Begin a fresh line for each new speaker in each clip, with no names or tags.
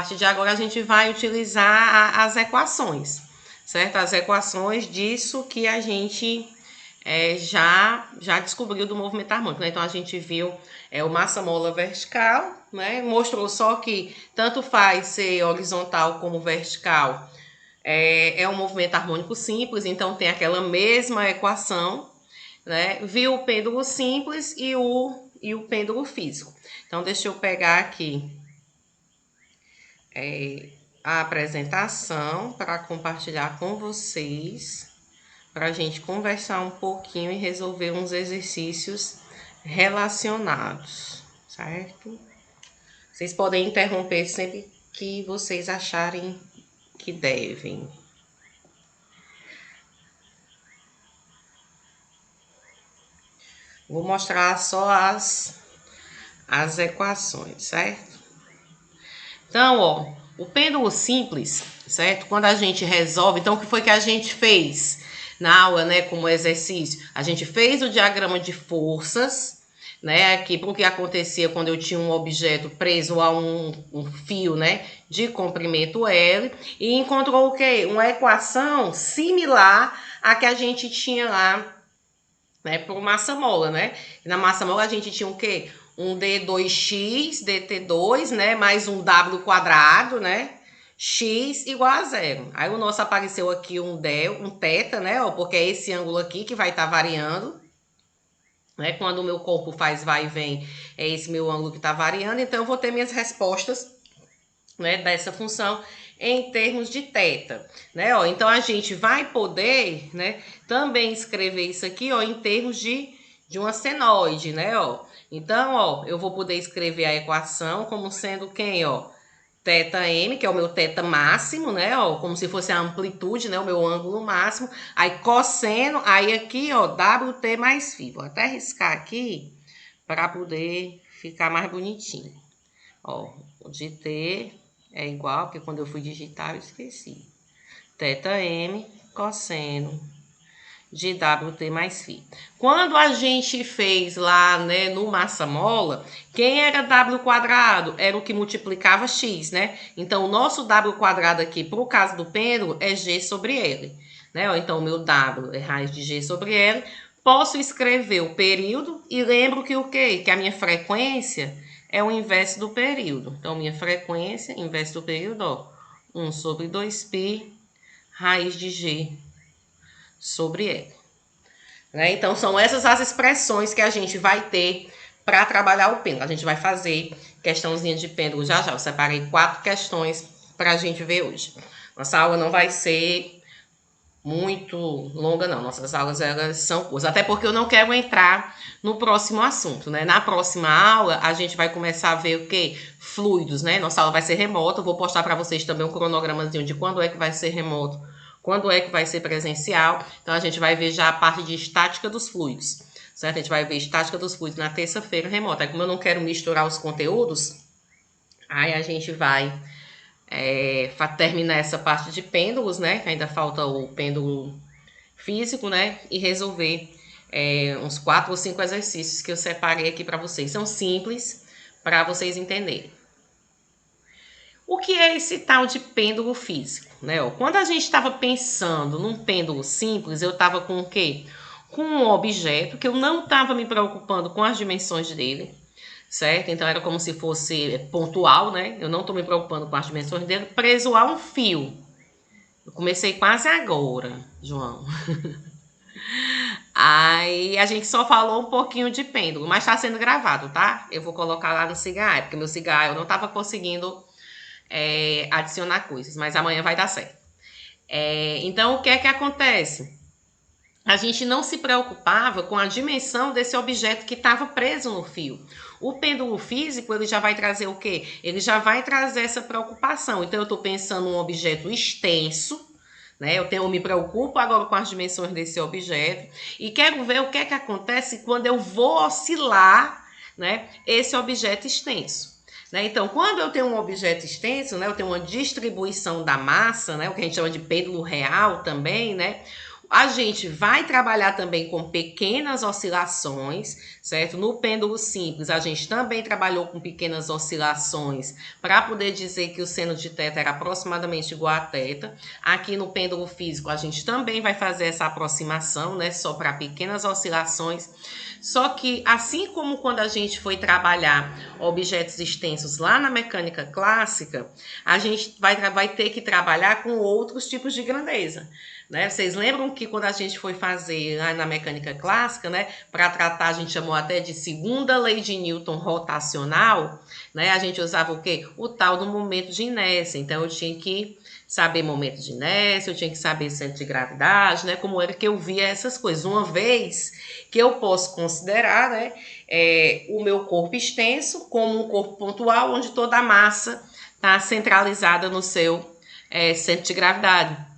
partir de agora a gente vai utilizar as equações, certo? As equações disso que a gente já descobriu do movimento harmônico, né? Então a gente viu o massa-mola vertical, né? Mostrou só que tanto faz ser horizontal como vertical, é um movimento harmônico simples, então tem aquela mesma equação, né? Viu o pêndulo simples e o pêndulo físico. Então deixa eu pegar aqui a apresentação para compartilhar com vocês, para a gente conversar um pouquinho e resolver uns exercícios relacionados, certo? Vocês podem interromper sempre que vocês acharem que devem. Vou mostrar só as equações, certo? Então, ó, o pêndulo simples, certo? Quando a gente resolve, então o que foi que a gente fez na aula, né, como exercício? A gente fez o diagrama de forças, né, aqui para o que acontecia quando eu tinha um objeto preso a um fio, né, de comprimento L, e encontrou o quê? Uma equação similar à que a gente tinha lá, né, para o massa-mola, né? E na massa-mola a gente tinha o quê? Um D2x, dt2, né, mais um w quadrado, né, x igual a zero. Aí o nosso apareceu aqui um θ, né, ó, porque é esse ângulo aqui que vai estar variando, né, quando o meu corpo faz vai e vem, é esse meu ângulo que está variando, então eu vou ter minhas respostas, né, dessa função em termos de θ, né, ó, então a gente vai poder, né, também escrever isso aqui, ó, em termos de uma senoide, né, ó. Então, ó, eu vou poder escrever a equação como sendo quem, ó? θm, que é o meu θ máximo, né, ó, como se fosse a amplitude, né, o meu ângulo máximo. Aí cosseno, aí aqui, ó, wt mais φ. Vou até riscar aqui para poder ficar mais bonitinho. Ó, o de t é igual, porque quando eu fui digitar eu esqueci. θm cosseno de wt mais φ. Quando a gente fez lá, né, no massa-mola, quem era w quadrado? Era o que multiplicava x, né? Então, o nosso w quadrado aqui, para o caso do pêndulo, é g sobre L. Né? Então, o meu w é raiz de g sobre L. Posso escrever o período e lembro que o quê? Que a minha frequência é o inverso do período. Então, minha frequência, inverso do período, ó, 1 sobre 2π, raiz de g sobre L. Né? Então, são essas as expressões que a gente vai ter para trabalhar o pêndulo. A gente vai fazer questãozinha de pêndulo já já. Eu separei 4 questões para a gente ver hoje. Nossa aula não vai ser muito longa, não. Nossas aulas, elas são curtas. Até porque eu não quero entrar no próximo assunto, né? Na próxima aula, a gente vai começar a ver o quê? Fluidos, né? Nossa aula vai ser remota. Eu vou postar para vocês também um cronogramazinho de quando é que vai ser remoto, quando é que vai ser presencial. Então, a gente vai ver já a parte de estática dos fluidos, certo? A gente vai ver estática dos fluidos na terça-feira remota. Aí, como eu não quero misturar os conteúdos, aí a gente vai terminar essa parte de pêndulos, né? Ainda falta o pêndulo físico, né? E resolver uns 4 ou 5 exercícios que eu separei aqui para vocês. São simples para vocês entenderem. O que é esse tal de pêndulo físico? Né? Quando a gente estava pensando num pêndulo simples, eu estava com o quê? Com um objeto que eu não estava me preocupando com as dimensões dele, certo? Então era como se fosse pontual, né? Eu não estou me preocupando com as dimensões dele, preso a um fio. Eu comecei quase agora, João. Aí a gente só falou um pouquinho de pêndulo, mas está sendo gravado, tá? Eu vou colocar lá no Cigar, porque meu Cigar eu não estava conseguindo adicionar coisas, mas amanhã vai dar certo. Então, o que é que acontece? A gente não se preocupava com a dimensão desse objeto que estava preso no fio. O pêndulo físico, ele já vai trazer o quê? Ele já vai trazer essa preocupação. Então, eu estou pensando num objeto extenso, né? Eu me preocupo agora com as dimensões desse objeto e quero ver o que é que acontece quando eu vou oscilar, né, esse objeto extenso. Né? Então, quando eu tenho um objeto extenso, né, eu tenho uma distribuição da massa, né, o que a gente chama de pêndulo real também, né? A gente vai trabalhar também com pequenas oscilações, certo? No pêndulo simples, a gente também trabalhou com pequenas oscilações para poder dizer que o seno de θ era aproximadamente igual a θ. Aqui no pêndulo físico, a gente também vai fazer essa aproximação, né? Só para pequenas oscilações. Só que, assim como quando a gente foi trabalhar objetos extensos lá na mecânica clássica, a gente vai ter que trabalhar com outros tipos de grandeza. Né? Vocês lembram que quando a gente foi fazer na mecânica clássica, né, para tratar, a gente chamou até de segunda lei de Newton rotacional, né? A gente usava o quê? O tal do momento de inércia. Então, eu tinha que saber momento de inércia, eu tinha que saber centro de gravidade, né? Como era que eu via essas coisas. Uma vez que eu posso considerar, né, o meu corpo extenso como um corpo pontual, onde toda a massa está centralizada no seu centro de gravidade.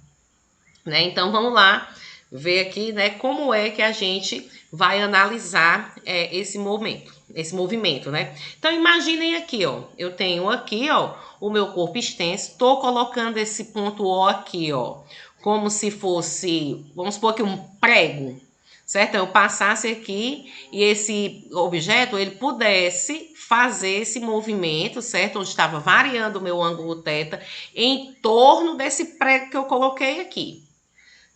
Né? Então, vamos lá ver aqui, né, como é que a gente vai analisar esse movimento, né? Então, imaginem aqui, ó, eu tenho aqui, ó, o meu corpo extenso, estou colocando esse ponto O aqui, ó, como se fosse, vamos supor que um prego, certo? Eu passasse aqui e esse objeto, ele pudesse fazer esse movimento, certo? Onde estava variando o meu ângulo θ em torno desse prego que eu coloquei aqui.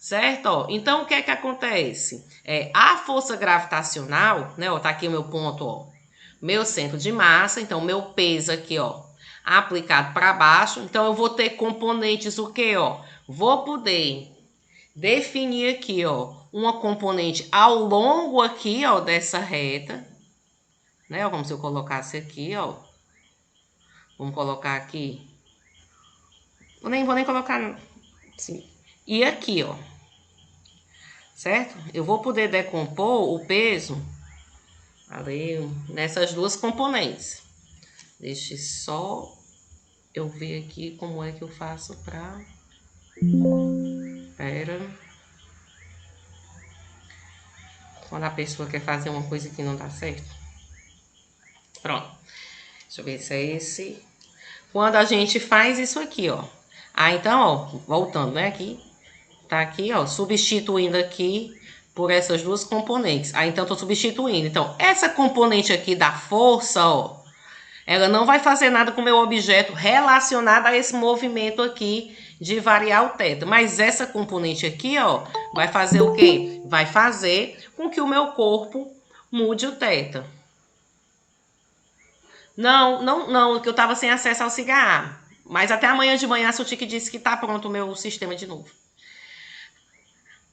Certo? Ó, então, o que é que acontece? A força gravitacional, né? Ó, tá aqui o meu ponto, ó. Meu centro de massa, então, meu peso aqui, ó, aplicado para baixo. Então, eu vou ter componentes o quê, ó? Vou poder definir aqui, ó, uma componente ao longo aqui, ó, dessa reta, né? Como se eu colocasse aqui, ó. Vamos colocar aqui. Vou nem colocar assim. E aqui, ó. Certo? Eu vou poder decompor o peso ali nessas duas componentes. Deixa só eu ver aqui como é que eu faço para... Pera. Quando a pessoa quer fazer uma coisa que não dá certo. Pronto. Deixa eu ver se é esse. Quando a gente faz isso aqui, ó. Então, ó, voltando, né, aqui. Tá aqui, ó, substituindo aqui por essas duas componentes. Então, tô substituindo. Então, essa componente aqui da força, ó, ela não vai fazer nada com o meu objeto relacionado a esse movimento aqui de variar o θ. Mas essa componente aqui, ó, vai fazer o quê? Vai fazer com que o meu corpo mude o θ. Não, que eu tava sem acesso ao cigarro. Mas até amanhã de manhã a Sutique disse que tá pronto o meu sistema de novo.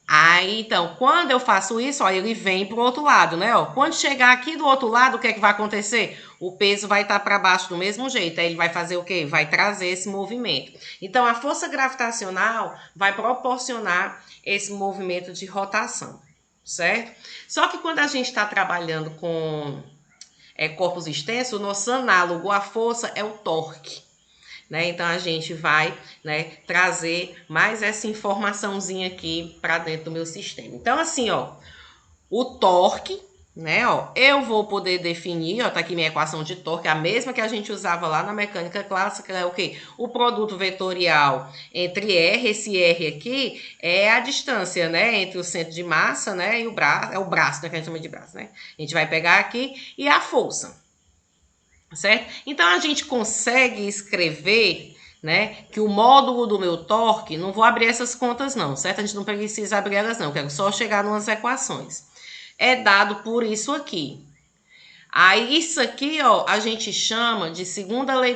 Aí, então, quando eu faço isso, ó, ele vem pro outro lado, né? Ó, quando chegar aqui do outro lado, o que é que vai acontecer? O peso vai estar para baixo do mesmo jeito. Aí ele vai fazer o quê? Vai trazer esse movimento. Então, a força gravitacional vai proporcionar esse movimento de rotação, certo? Só que quando a gente está trabalhando com corpos extensos, o nosso análogo à força é o torque. Né? Então, a gente vai, né, trazer mais essa informaçãozinha aqui para dentro do meu sistema. Então, assim, ó, o torque, né, ó, eu vou poder definir, ó, tá aqui minha equação de torque, a mesma que a gente usava lá na mecânica clássica, é o quê? O produto vetorial entre R, esse R aqui é a distância, né, entre o centro de massa, né, e o braço, é o braço, né, que a gente chama de braço, né? A gente vai pegar aqui e a força. Certo? Então, a gente consegue escrever, né, que o módulo do meu torque, não vou abrir essas contas não, certo? A gente não precisa abrir elas não, quero só chegar numas equações. É dado por isso aqui. Aí, isso aqui, ó, a gente chama de segunda lei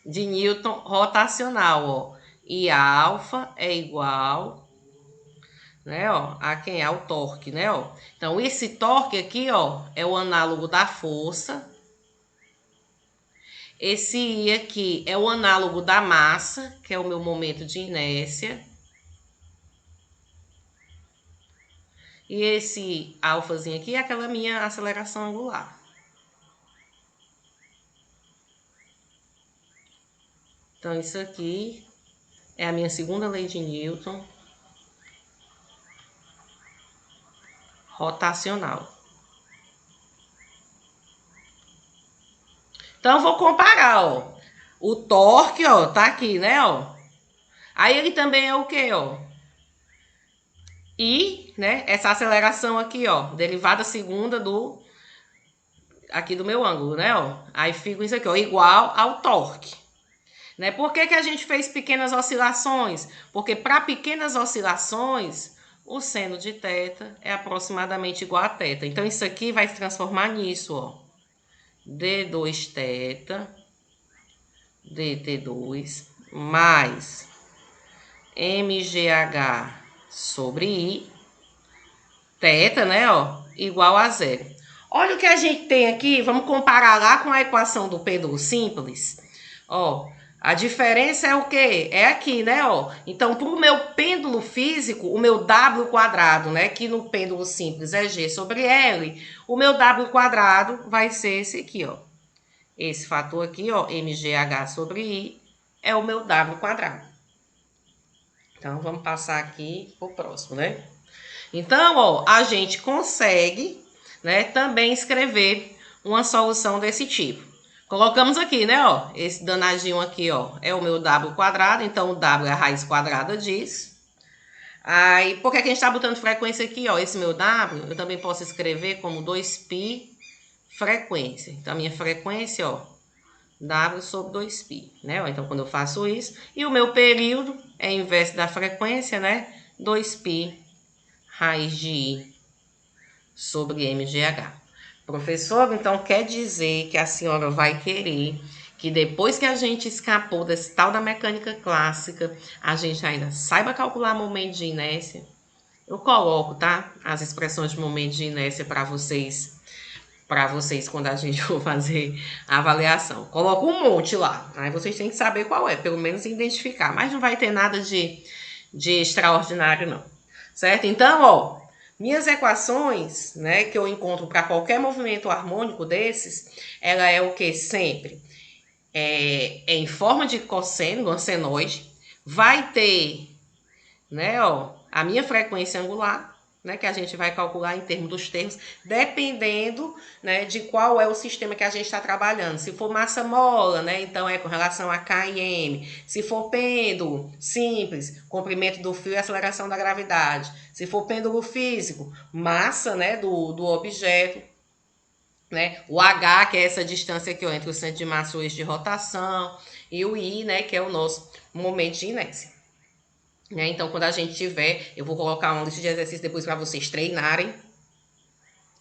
de Newton rotacional, ó. E alfa é igual, né, ó, a quem é o torque, né, ó. Então, esse torque aqui, ó, é o análogo da força. Esse I aqui é o análogo da massa, que é o meu momento de inércia. E esse alfazinho aqui é aquela minha aceleração angular. Então, isso aqui é a minha segunda lei de Newton rotacional. Então, eu vou comparar, ó. O torque, ó, tá aqui, né, ó. Aí ele também é o quê, ó? E, né, essa aceleração aqui, ó, derivada segunda aqui do meu ângulo, né, ó. Aí fica isso aqui, ó, igual ao torque. Né? Por que a gente fez pequenas oscilações? Porque para pequenas oscilações, o seno de θ é aproximadamente igual a θ. Então, isso aqui vai se transformar nisso, ó. d2θ, dt2, mais mgh sobre i, θ, né, ó, igual a zero. Olha o que a gente tem aqui, vamos comparar lá com a equação do pêndulo simples. Ó, a diferença é o quê? É aqui, né, ó. Então, para o meu pêndulo físico, o meu W quadrado, né, que no pêndulo simples é G sobre L, o meu W quadrado vai ser esse aqui, ó. Esse fator aqui, ó, mgh sobre i, é o meu W quadrado. Então, vamos passar aqui pro próximo, né? Então, ó, a gente consegue, né, também escrever uma solução desse tipo. Colocamos aqui, né, ó, esse danadinho aqui, ó, é o meu W quadrado, então o W é a raiz quadrada disso. Aí, por que a gente está botando frequência aqui, ó, esse meu W, eu também posso escrever como 2π frequência. Então, a minha frequência, ó, W sobre 2π, né, ó, então quando eu faço isso, e o meu período é inverso da frequência, né, 2π raiz de i sobre mgh. Professor, então quer dizer que a senhora vai querer que depois que a gente escapou desse tal da mecânica clássica, a gente ainda saiba calcular momento de inércia? Eu coloco, tá? As expressões de momento de inércia para vocês quando a gente for fazer a avaliação. Coloco um monte lá, aí vocês têm que saber qual é, pelo menos identificar, mas não vai ter nada de extraordinário não, certo? Então, ó, minhas equações, né, que eu encontro para qualquer movimento harmônico desses, ela é o que sempre? É em forma de cosseno, uma senoide, vai ter, né, ó, a minha frequência angular, né, que a gente vai calcular em termos dos termos, dependendo, né, de qual é o sistema que a gente está trabalhando. Se for massa-mola, né, então é com relação a K e M. Se for pêndulo simples, comprimento do fio e aceleração da gravidade. Se for pêndulo físico, massa, né, do objeto, né, o H, que é essa distância aqui, ó, entre o centro de massa e o eixo de rotação, e o I, né, que é o nosso momento de inércia. Né? Então, quando a gente tiver, eu vou colocar uma lista de exercícios depois para vocês treinarem,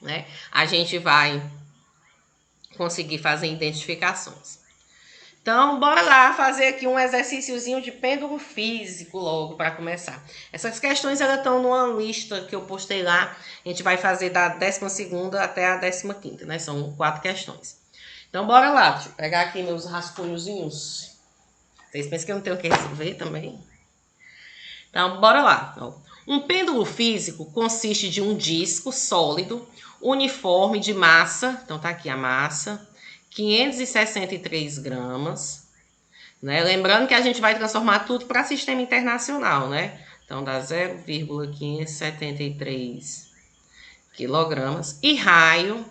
né? A gente vai conseguir fazer identificações. Então, bora lá fazer aqui um exercíciozinho de pêndulo físico logo para começar. Essas questões elas estão numa lista que eu postei lá. A gente vai fazer da 12ª até a 15ª, né? São 4 questões. Então, bora lá. Deixa eu pegar aqui meus rascunhozinhos. Vocês pensam que eu não tenho o que resolver também? Então, bora lá. Um pêndulo físico consiste de um disco sólido, uniforme de massa, então tá aqui a massa, 563 gramas, né? Lembrando que a gente vai transformar tudo para sistema internacional, né? Então dá 0,573 quilogramas e raio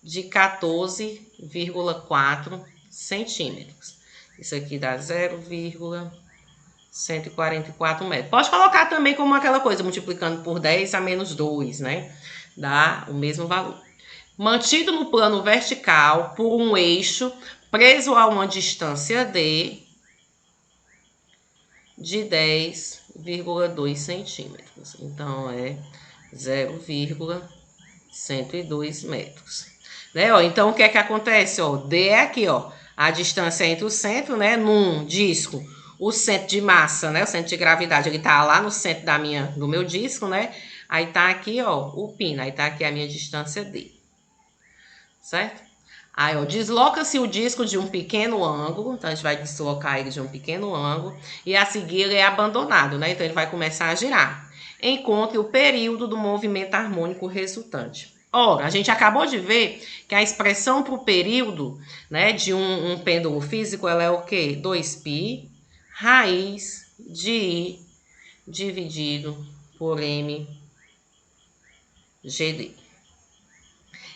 de 14,4 centímetros. Isso aqui dá 0,144 metros. Pode colocar também como aquela coisa, multiplicando por 10 a menos 2, né? Dá o mesmo valor. Mantido no plano vertical por um eixo preso a uma distância D de 10,2 centímetros. Então, é 0,102 metros. Né? Ó, então, o que é que acontece? Ó, D é aqui, ó, a distância entre o centro, né? Num disco, o centro de massa, né? O centro de gravidade, ele tá lá no centro do meu disco, né? Aí tá aqui, ó, o pino. Aí tá aqui a minha distância D. Certo? Aí, ó, desloca-se o disco de um pequeno ângulo, então a gente vai deslocar ele de um pequeno ângulo, e a seguir ele é abandonado, né? Então ele vai começar a girar. Encontre o período do movimento harmônico resultante. Ora, a gente acabou de ver que a expressão para o período, né, de um pêndulo físico, ela é o quê? 2π raiz de I dividido por mgd.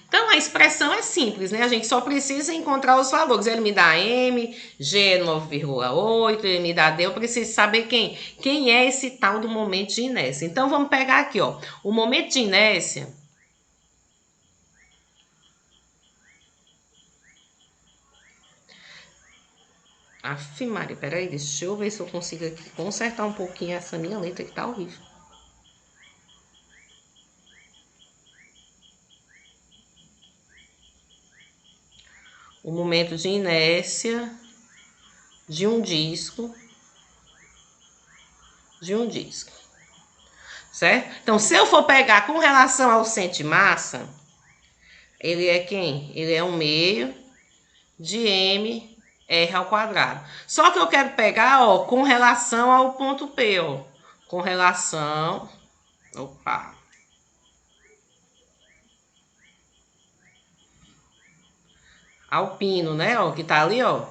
Então, a expressão é simples, né? A gente só precisa encontrar os valores. Ele me dá M, G é 9,8, ele me dá D. Eu preciso saber quem é esse tal do momento de inércia. Então, vamos pegar aqui, ó. O momento de inércia... Aff, Maria, peraí, deixa eu ver se eu consigo aqui consertar um pouquinho essa minha letra que tá horrível. O momento de inércia de um disco. Certo? Então, se eu for pegar com relação ao centro de massa, ele é quem? Ele é 1/2 de mR ao quadrado. Só que eu quero pegar, ó, com relação ao ponto P, ó. Com relação... Opa! Ao pino, né? Ó, que tá ali, ó.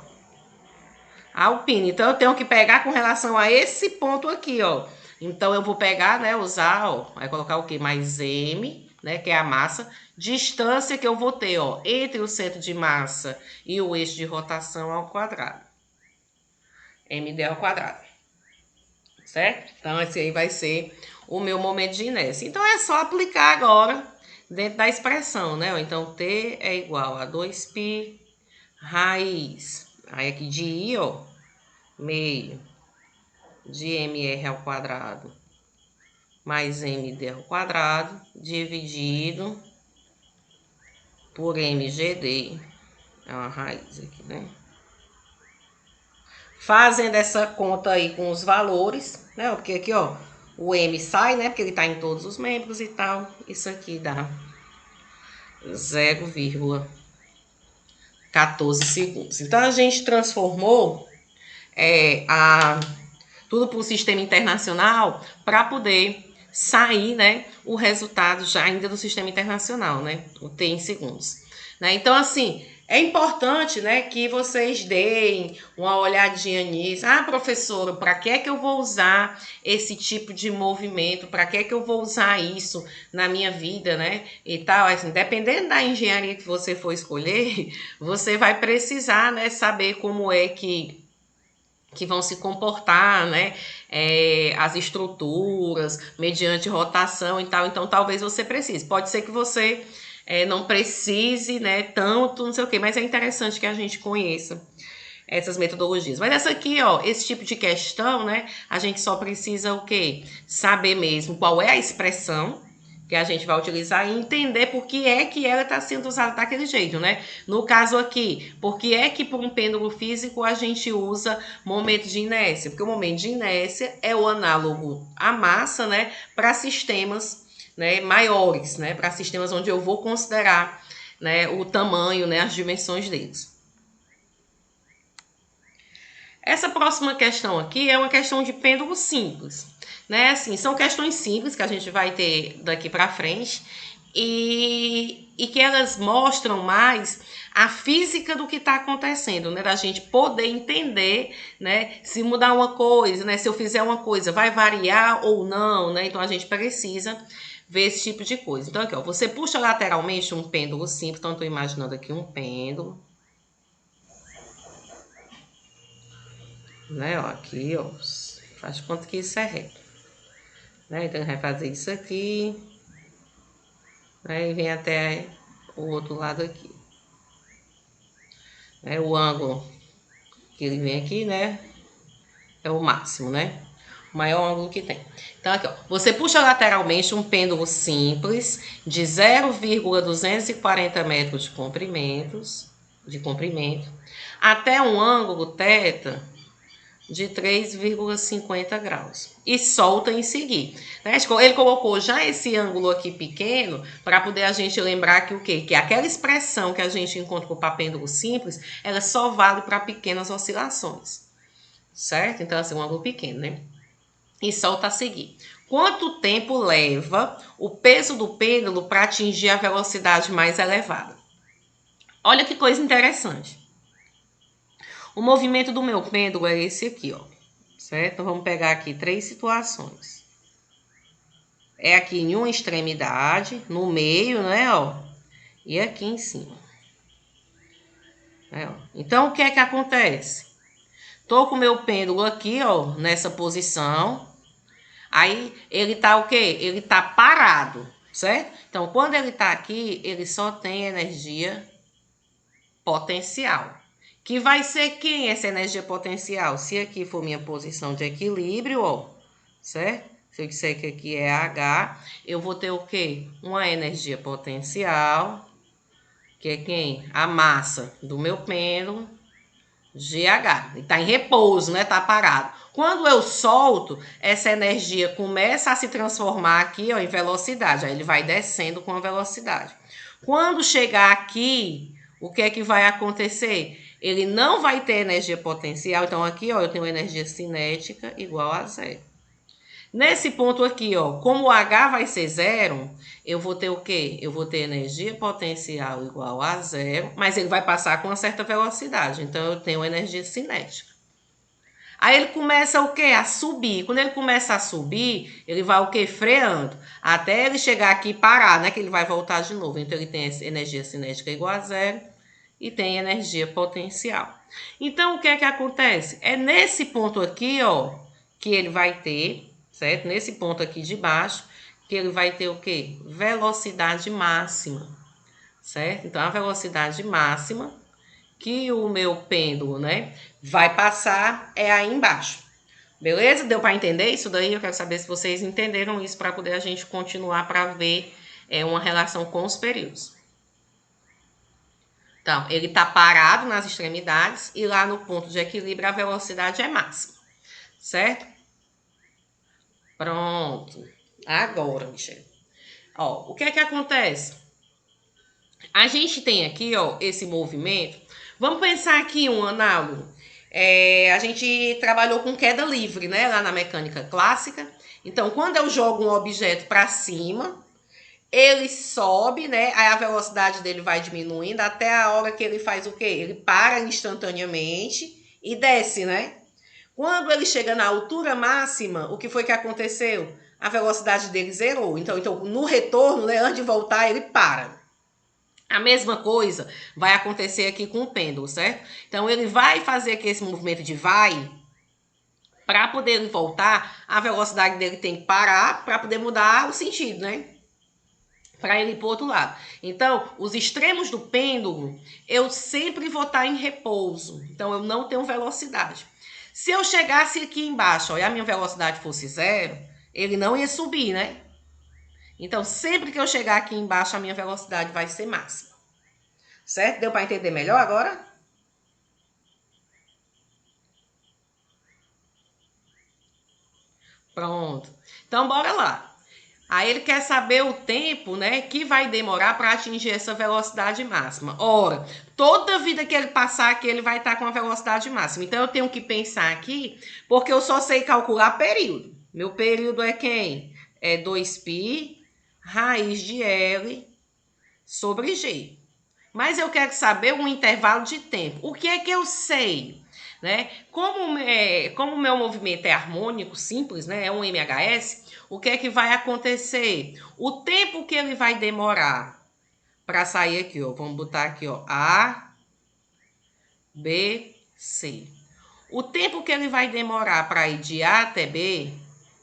Ao pino. Então, eu tenho que pegar com relação a esse ponto aqui, ó. Então, eu vou pegar, né? Usar, ó. Vai colocar o quê? Mais M, né? Que é a massa. Distância que eu vou ter, ó. Entre o centro de massa e o eixo de rotação ao quadrado. MD ao quadrado. Certo? Então, esse aí vai ser o meu momento de inércia. Então, é só aplicar agora dentro da expressão, né? Então, T é igual a 2π raiz. Aí, aqui de I, ó, meio de mR ao quadrado mais mD ao quadrado dividido por mgd. É uma raiz aqui, né? Fazendo essa conta aí com os valores, né? Porque aqui, ó, o M sai, né? Porque ele tá em todos os membros e tal. Isso aqui dá 0,14 segundos. Então, a gente transformou tudo para o sistema internacional para poder sair, né, o resultado já ainda do sistema internacional, né? O T em segundos. Né? Então, assim... É importante, né, que vocês deem uma olhadinha nisso. Ah, professora, para que é que eu vou usar esse tipo de movimento? Para que é que eu vou usar isso na minha vida, né? E tal, assim, dependendo da engenharia que você for escolher, você vai precisar, né, saber como é que vão se comportar, né, as estruturas, mediante rotação e tal. Então, talvez você precise. Pode ser que você... não precise, né, tanto, não sei o que, mas é interessante que a gente conheça essas metodologias. Mas essa aqui, ó, esse tipo de questão, né, a gente só precisa o quê? Saber mesmo qual é a expressão que a gente vai utilizar e entender por que é que ela está sendo usada daquele jeito, né? No caso aqui, por que é que por um pêndulo físico a gente usa momento de inércia? Porque o momento de inércia é o análogo à massa, né, para sistemas, né, maiores, né, para sistemas onde eu vou considerar, né, o tamanho, né, as dimensões deles. Essa próxima questão aqui é uma questão de pêndulo simples, né? Assim, são questões simples que a gente vai ter daqui para frente e que elas mostram mais a física do que está acontecendo, né? Da gente poder entender, né? Se mudar uma coisa, né? Se eu fizer uma coisa, vai variar ou não, né? Então, a gente precisa ver esse tipo de coisa. Então, aqui, ó, você puxa lateralmente um pêndulo simples. Então, eu estou imaginando aqui um pêndulo. Né, ó, aqui, ó, faz conta que isso é reto. Né, então, vai fazer isso aqui. Né, e vem até o outro lado aqui. Né, o ângulo que ele vem aqui, né, é o máximo, né? O maior ângulo que tem. Então, aqui, ó, você puxa lateralmente um pêndulo simples de 0,240 metros de comprimento, até um ângulo θ de 3,50 graus. E solta em seguir. Né? Ele colocou já esse ângulo aqui pequeno para poder a gente lembrar que o quê? Que aquela expressão que a gente encontra para o pêndulo simples, ela só vale para pequenas oscilações. Certo? Então, assim, um ângulo pequeno, né? E solta a seguir. Quanto tempo leva o peso do pêndulo para atingir a velocidade mais elevada? Olha que coisa interessante. O movimento do meu pêndulo é esse aqui, ó. Certo? Então, vamos pegar aqui 3 situações. É aqui em uma extremidade, no meio, né, ó. e aqui em cima. Então, o que é que acontece? Tô com o meu pêndulo aqui, ó, nessa posição. Aí, ele tá o quê? Ele tá parado, certo? Então, quando ele tá aqui, ele só tem energia potencial. Que vai ser quem essa energia potencial? Se aqui for minha posição de equilíbrio, ó, certo? Se eu disser que aqui é H, eu vou ter o quê? Uma energia potencial, que é quem? A massa do meu pêndulo, GH. Ele está em repouso, né? Está parado. Quando eu solto, essa energia começa a se transformar aqui, ó, em velocidade. Aí ele vai descendo com a velocidade. Quando chegar aqui, o que é que vai acontecer? Ele não vai ter energia potencial. Então, aqui, ó, eu tenho energia cinética igual a zero. Nesse ponto aqui, ó, como o H vai ser zero, eu vou ter o quê? Eu vou ter energia potencial igual a zero, mas ele vai passar com uma certa velocidade. Então, eu tenho energia cinética. Aí ele começa o quê? A subir. Quando ele começa a subir, ele vai o quê? Freando. Até ele chegar aqui e parar, né? Que ele vai voltar de novo. Então, ele tem energia cinética igual a zero e tem energia potencial. Então, o que é que acontece? É nesse ponto aqui, ó, que ele vai ter, certo? Nesse ponto aqui de baixo, que ele vai ter o quê? Velocidade máxima, certo? Então, a velocidade máxima que o meu pêndulo, né, vai passar é aí embaixo. Beleza? Deu para entender isso daí? Eu quero saber se vocês entenderam isso para poder a gente continuar para ver uma relação com os períodos. Então, ele está parado nas extremidades e lá no ponto de equilíbrio a velocidade é máxima, certo? Pronto. Agora, Michel. Ó, o que é que acontece? A gente tem aqui, ó, esse movimento. Vamos pensar aqui um análogo. A gente trabalhou com queda livre, né, lá na mecânica clássica. Então, quando eu jogo um objeto para cima, ele sobe, né? Aí a velocidade dele vai diminuindo até a hora que ele faz o quê? Ele para instantaneamente e desce, né? Quando ele chega na altura máxima, o que foi que aconteceu? A velocidade dele zerou. Então no retorno, né, antes de voltar, ele para. A mesma coisa vai acontecer aqui com o pêndulo, certo? Então, ele vai fazer aqui esse movimento de vai. Para poder voltar, a velocidade dele tem que parar para poder mudar o sentido, né? Para ele ir para o outro lado. Então, os extremos do pêndulo, eu sempre vou estar em repouso. Então, eu não tenho velocidade. Se eu chegasse aqui embaixo, ó, e a minha velocidade fosse zero, ele não ia subir, né? Então, sempre que eu chegar aqui embaixo, a minha velocidade vai ser máxima. Certo? Deu para entender melhor agora? Pronto. Então, bora lá. Aí ele quer saber o tempo, né, que vai demorar para atingir essa velocidade máxima. Ora, toda vida que ele passar aqui, ele vai estar com a velocidade máxima. Então, eu tenho que pensar aqui, porque eu só sei calcular período. Meu período é quem? É 2π raiz de L sobre G. Mas eu quero saber um intervalo de tempo. O que é que eu sei? Né? Como o meu movimento é harmônico, simples, né? É um MHS, o que é que vai acontecer? O tempo que ele vai demorar para sair aqui, ó. Vamos botar aqui, ó, A, B, C. O tempo que ele vai demorar para ir de A até B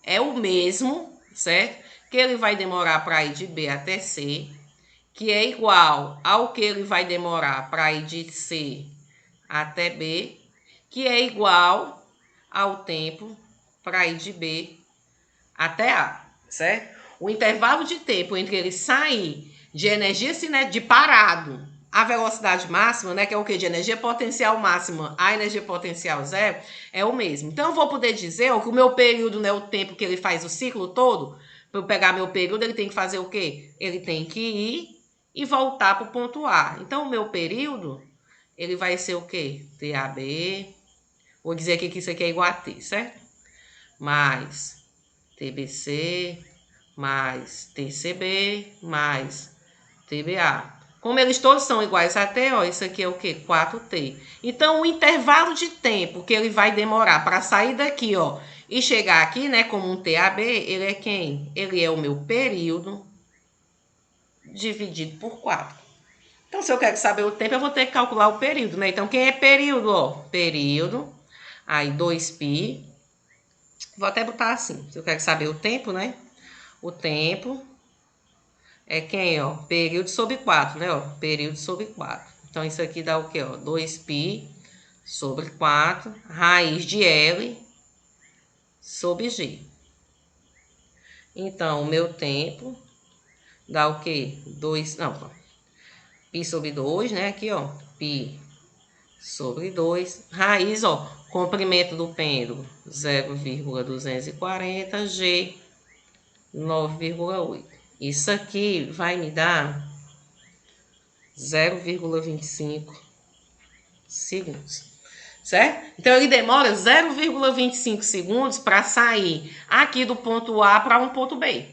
é o mesmo, certo? Que ele vai demorar para ir de B até C, que é igual ao que ele vai demorar para ir de C até B, que é igual ao tempo para ir de B até A, certo? O intervalo de tempo entre ele sair de energia cinética, de parado, a velocidade máxima, né, que é o que? De energia potencial máxima a energia potencial zero, é o mesmo. Então, eu vou poder dizer ó, que o meu período, né, o tempo que ele faz o ciclo todo, para eu pegar meu período, ele tem que fazer o quê? Ele tem que ir e voltar para o ponto A. Então, o meu período, ele vai ser o quê? TAB, vou dizer aqui que isso aqui é igual a T, certo? Mais TBC, mais TCB, mais TBA. Como eles todos são iguais a T, ó, isso aqui é o quê? 4T. Então, o intervalo de tempo que ele vai demorar para sair daqui, ó, e chegar aqui, né, como um TAB, ele é quem? Ele é o meu período dividido por 4. Então, se eu quero saber o tempo, eu vou ter que calcular o período, né? Então, quem é período, ó? Período, aí 2π. Vou até botar assim, se eu quero saber o tempo, né? O tempo é quem, ó? Período sobre 4, né? Ó, período sobre 4. Então, isso aqui dá o quê, ó? 2π sobre 4, raiz de L sobre G. Então, o meu tempo dá o quê? 2, não, π sobre 2, né? Aqui, ó, π sobre 2, raiz, ó, comprimento do pêndulo 0,240, G 9,8. Isso aqui vai me dar 0,25 segundos, certo? Então, ele demora 0,25 segundos para sair aqui do ponto A para um ponto B.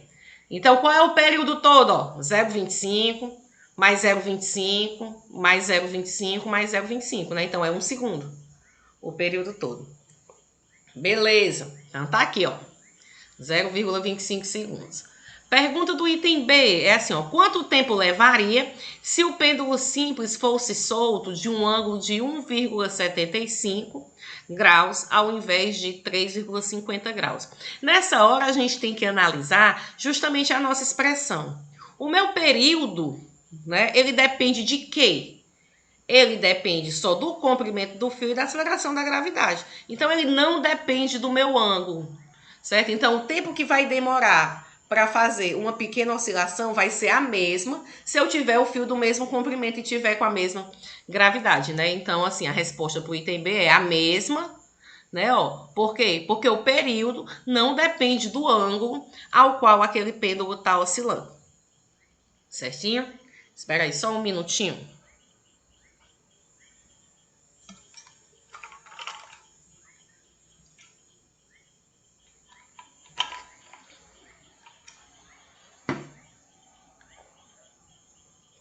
Então, qual é o período todo? Ó, 0,25 mais 0,25 mais 0,25 mais 0,25, né? Então, é 1 segundo o período todo. Beleza. Então, tá aqui, ó. 0,25 segundos. Pergunta do item B é assim, ó. Quanto tempo levaria se o pêndulo simples fosse solto de um ângulo de 1,75 graus ao invés de 3,50 graus? Nessa hora, a gente tem que analisar justamente a nossa expressão. O meu período, né, ele depende de quê? Ele depende só do comprimento do fio e da aceleração da gravidade. Então, ele não depende do meu ângulo, certo? Então, o tempo que vai demorar para fazer uma pequena oscilação vai ser a mesma se eu tiver o fio do mesmo comprimento e tiver com a mesma gravidade, né? Então, assim, a resposta para o item B é a mesma, né? Ó, por quê? Porque o período não depende do ângulo ao qual aquele pêndulo está oscilando. Certinho? Espera aí só um minutinho.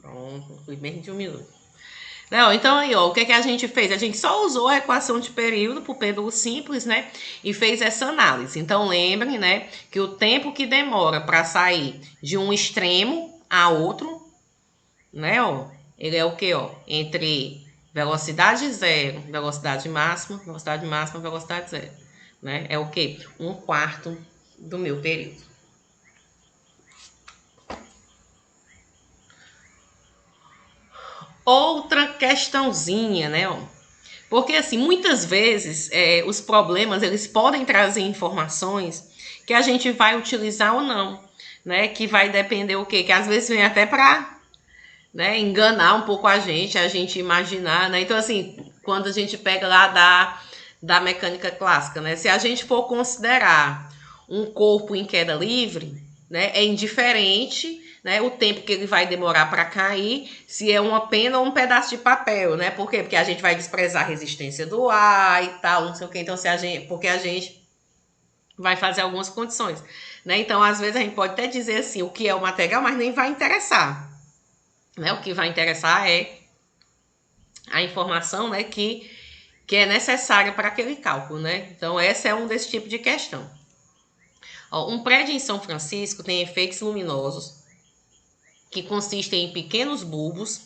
Pronto, fui bem de 1 minuto. Não, então aí, ó, o que a gente fez? A gente só usou a equação de período para o pêndulo simples, né? E fez essa análise. Então, lembrem, né, que o tempo que demora para sair de um extremo a outro, né, ó, ele é o que, ó? Entre velocidade zero, velocidade máxima, velocidade zero, né? É o que? 1/4 do meu período. Outra questãozinha, né, ó. Porque, assim, muitas vezes os problemas, eles podem trazer informações que a gente vai utilizar ou não, né? Que vai depender o quê? Que às vezes vem até para, né, enganar um pouco a gente imaginar, né? Então, assim, quando a gente pega lá da mecânica clássica, né? Se a gente for considerar um corpo em queda livre, né, é indiferente, né, o tempo que ele vai demorar para cair, se é uma pena ou um pedaço de papel, né? Por quê? Porque a gente vai desprezar a resistência do ar e tal, não sei o quê. Então, porque a gente vai fazer algumas condições, né? Então, às vezes a gente pode até dizer assim, o que é o material, mas nem vai interessar, né? O que vai interessar é a informação, né, que é necessária para aquele cálculo, né? Então, essa é um desse tipo de questão. Ó, um prédio em São Francisco tem efeitos luminosos que consistem em pequenos bulbos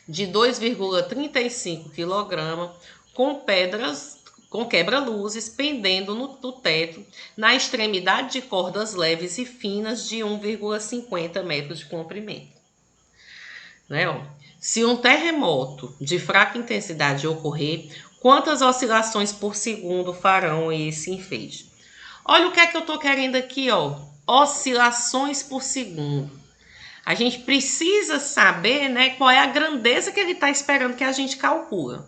de 2,35 kg com quebra-luzes pendendo do teto na extremidade de cordas leves e finas de 1,50 metros de comprimento. Né, ó? Se um terremoto de fraca intensidade ocorrer, quantas oscilações por segundo farão esse enfeite? Olha o que é que eu estou querendo aqui, ó. Oscilações por segundo. A gente precisa saber, né, qual é a grandeza que ele está esperando que a gente calcule,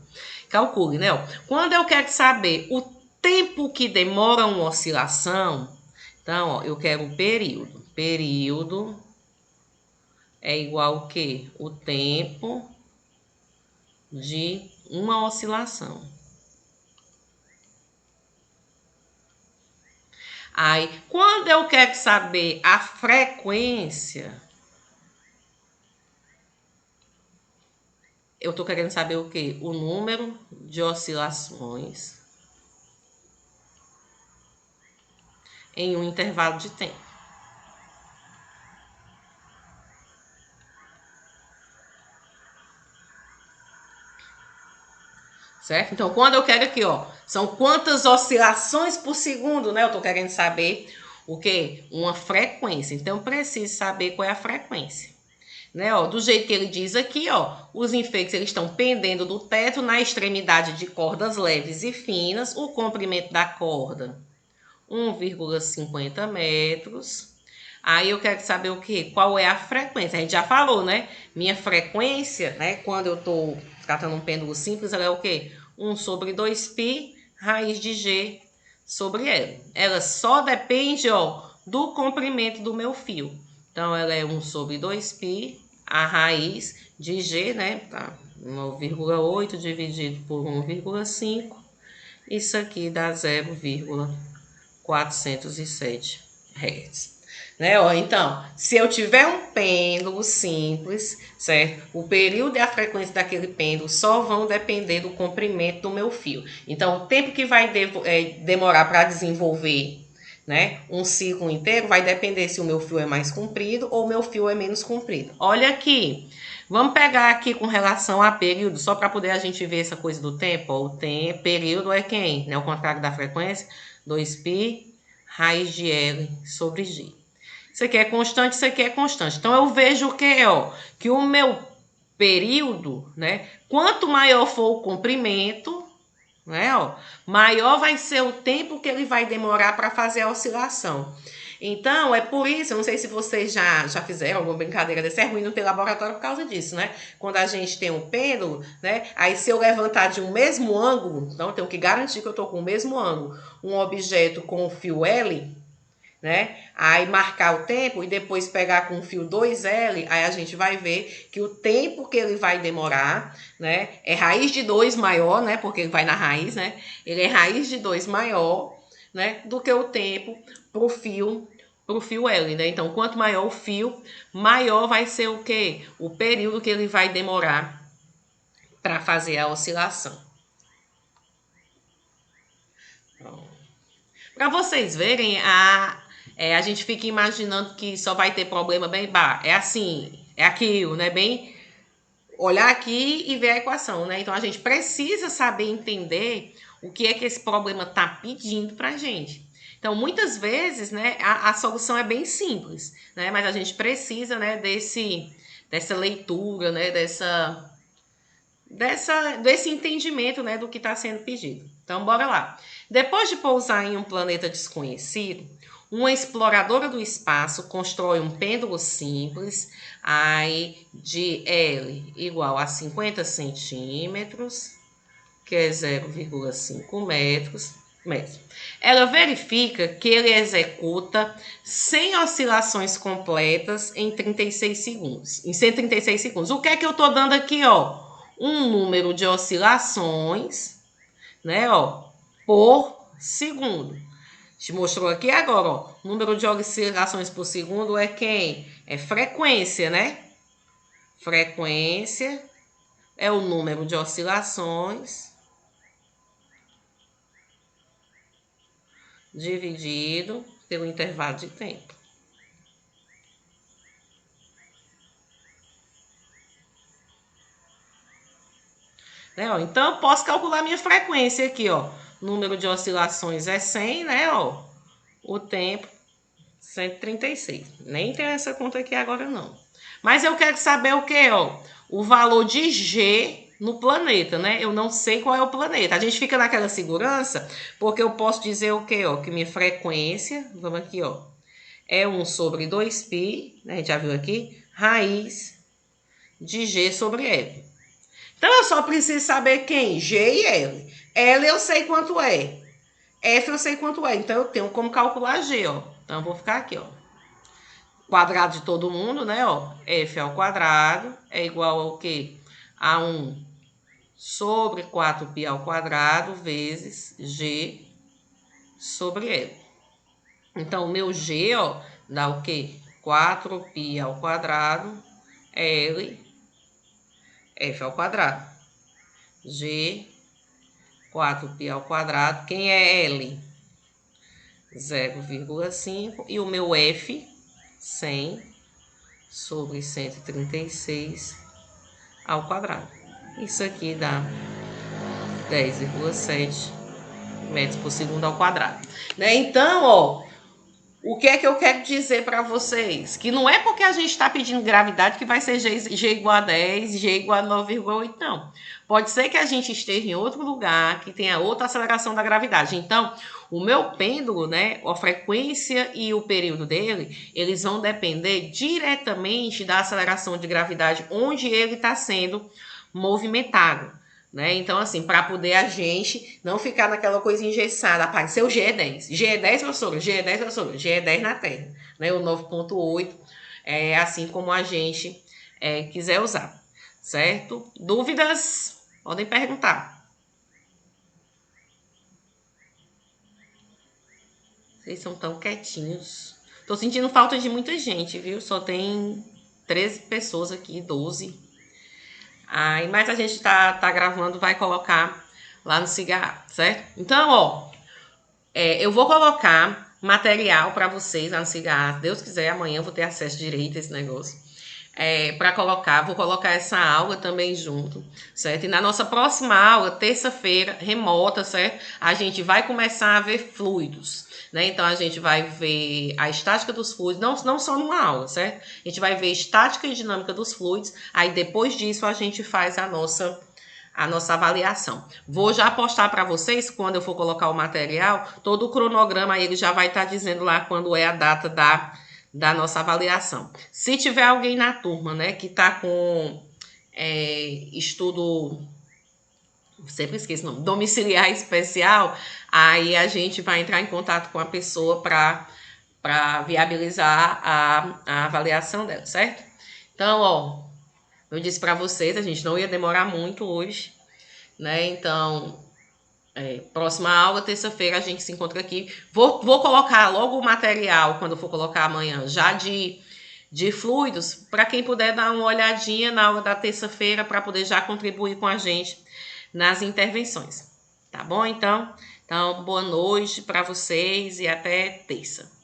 né? Ó. Quando eu quero saber o tempo que demora uma oscilação, então, ó, eu quero o período. Período é igual ao quê? O tempo de uma oscilação. Aí, quando eu quero saber a frequência, eu estou querendo saber o quê? O número de oscilações em um intervalo de tempo. certo? Então, quando eu quero aqui, ó, são quantas oscilações por segundo, né? Eu tô querendo saber o quê? Uma frequência. Então, eu preciso saber qual é a frequência. Né, ó, do jeito que ele diz aqui, ó, os enfeites eles estão pendendo do teto na extremidade de cordas leves e finas, o comprimento da corda 1,50 metros. Aí eu quero saber o que? Qual é a frequência? A gente já falou, né? Minha frequência, né? Quando eu estou tratando um pêndulo simples, ela é o quê? 1 sobre 2π raiz de G sobre L. Ela só depende, ó, do comprimento do meu fio. Então, ela é 1 sobre 2π, a raiz de G, né? Tá? 1,8 dividido por 1,5. Isso aqui dá 0,407 Hz. Né? Ó, então, se eu tiver um pêndulo simples, certo? O período e a frequência daquele pêndulo só vão depender do comprimento do meu fio. Então, o tempo que vai demorar para desenvolver, né, um ciclo inteiro vai depender se o meu fio é mais comprido ou o meu fio é menos comprido. Olha aqui, vamos pegar aqui com relação a período, só para poder a gente ver essa coisa do tempo. Ó, o tempo, período é quem? Né, o contrário da frequência, 2π raiz de L sobre G. Isso aqui é constante, isso aqui é constante. Então, eu vejo que o meu período, né, quanto maior for o comprimento, né, ó, maior vai ser o tempo que ele vai demorar para fazer a oscilação. Então, é por isso, eu não sei se vocês já fizeram alguma brincadeira desse, é ruim não ter laboratório por causa disso, né? Quando a gente tem um pêndulo, né? Aí se eu levantar de um mesmo ângulo, então eu tenho que garantir que eu estou com o mesmo ângulo, um objeto com o fio L, né? Aí marcar o tempo e depois pegar com o fio 2L, aí a gente vai ver que o tempo que ele vai demorar, né? É raiz de 2 maior, né? Porque ele vai na raiz, né? Ele é raiz de 2 maior, né? Do que o tempo pro fio L, né? Então, quanto maior o fio, maior vai ser o quê? O período que ele vai demorar para fazer a oscilação. Para vocês verem, a gente fica imaginando que só vai ter problema bem bar. É assim, é aquilo, né? Bem, olhar aqui e ver a equação, né? Então, a gente precisa saber entender o que é que esse problema está pedindo para a gente. Então, muitas vezes, né, a solução é bem simples, né? Mas a gente precisa, né, dessa leitura, né, desse entendimento, né, do que está sendo pedido. Então, bora lá. Depois de pousar em um planeta desconhecido, uma exploradora do espaço constrói um pêndulo simples, aí de L igual a 50 centímetros, que é 0,5 metros. Ela verifica que ele executa 100 oscilações completas em 36 segundos. Em 136 segundos. O que é que eu estou dando aqui, ó? Um número de oscilações, né, ó, por segundo. Te mostrou aqui agora, ó. O número de oscilações por segundo é quem? É frequência, né? Frequência é o número de oscilações dividido pelo intervalo de tempo. Né, ó? Então, eu posso calcular minha frequência aqui, ó. O número de oscilações é 100, né, ó. O tempo, 136. Nem tem essa conta aqui agora, não. Mas eu quero saber o que, ó? O valor de G no planeta, né? Eu não sei qual é o planeta. A gente fica naquela segurança, porque eu posso dizer o que, ó? Que minha frequência, vamos aqui, ó, é 1 sobre 2π, né? A gente já viu aqui, raiz de G sobre L. Então, eu só preciso saber quem? G e L. L eu sei quanto é. F eu sei quanto é. Então, eu tenho como calcular G, ó. Então, eu vou ficar aqui, ó. Quadrado de todo mundo, né, ó. F ao quadrado é igual ao quê? A 1 sobre 4π ao quadrado vezes G sobre L. Então, o meu G, ó, dá o quê? 4π ao quadrado L F ao quadrado. G, 4π ao quadrado. Quem é L? 0,5. E o meu F, 100 sobre 136 ao quadrado. Isso aqui dá 10,7 metros por segundo ao quadrado. Né? Então, ó, o que é que eu quero dizer para vocês? Que não é porque a gente está pedindo gravidade que vai ser G igual a 10, G igual a 9,8, não. Pode ser que a gente esteja em outro lugar, que tenha outra aceleração da gravidade. Então, o meu pêndulo, né, a frequência e o período dele, eles vão depender diretamente da aceleração de gravidade onde ele está sendo movimentado. Né? Então, assim, para poder a gente não ficar naquela coisa engessada, apareceu G é 10. G é 10, professora? G é 10, professora? G é 10 na Terra. Né? O 9,8 é assim como a gente quiser usar. Certo? Dúvidas? Podem perguntar. Vocês são tão quietinhos. Tô sentindo falta de muita gente, viu? Só tem 13 pessoas aqui, 12. Mas a gente tá gravando, vai colocar lá no Cigarro, certo? Então, ó, eu vou colocar material para vocês lá no Cigarro. Deus quiser, amanhã eu vou ter acesso direito a esse negócio. Para colocar, vou colocar essa aula também junto, certo? E na nossa próxima aula, terça-feira, remota, certo? A gente vai começar a ver fluidos, né? Então, a gente vai ver a estática dos fluidos, não só numa aula, certo? A gente vai ver estática e dinâmica dos fluidos, aí depois disso a gente faz a nossa avaliação. Vou já postar para vocês, quando eu for colocar o material, todo o cronograma aí ele já vai estar dizendo lá quando é a data da nossa avaliação. Se tiver alguém na turma, né, que tá com estudo, sempre esqueço o nome, domiciliar especial, aí a gente vai entrar em contato com a pessoa para viabilizar a avaliação dela, certo? Então, ó, eu disse para vocês, a gente não ia demorar muito hoje, né? Então, próxima aula, terça-feira, a gente se encontra aqui. Vou colocar logo o material, quando eu for colocar amanhã, já de fluidos, para quem puder dar uma olhadinha na aula da terça-feira, para poder já contribuir com a gente nas intervenções. Tá bom, então? Então, boa noite para vocês e até terça.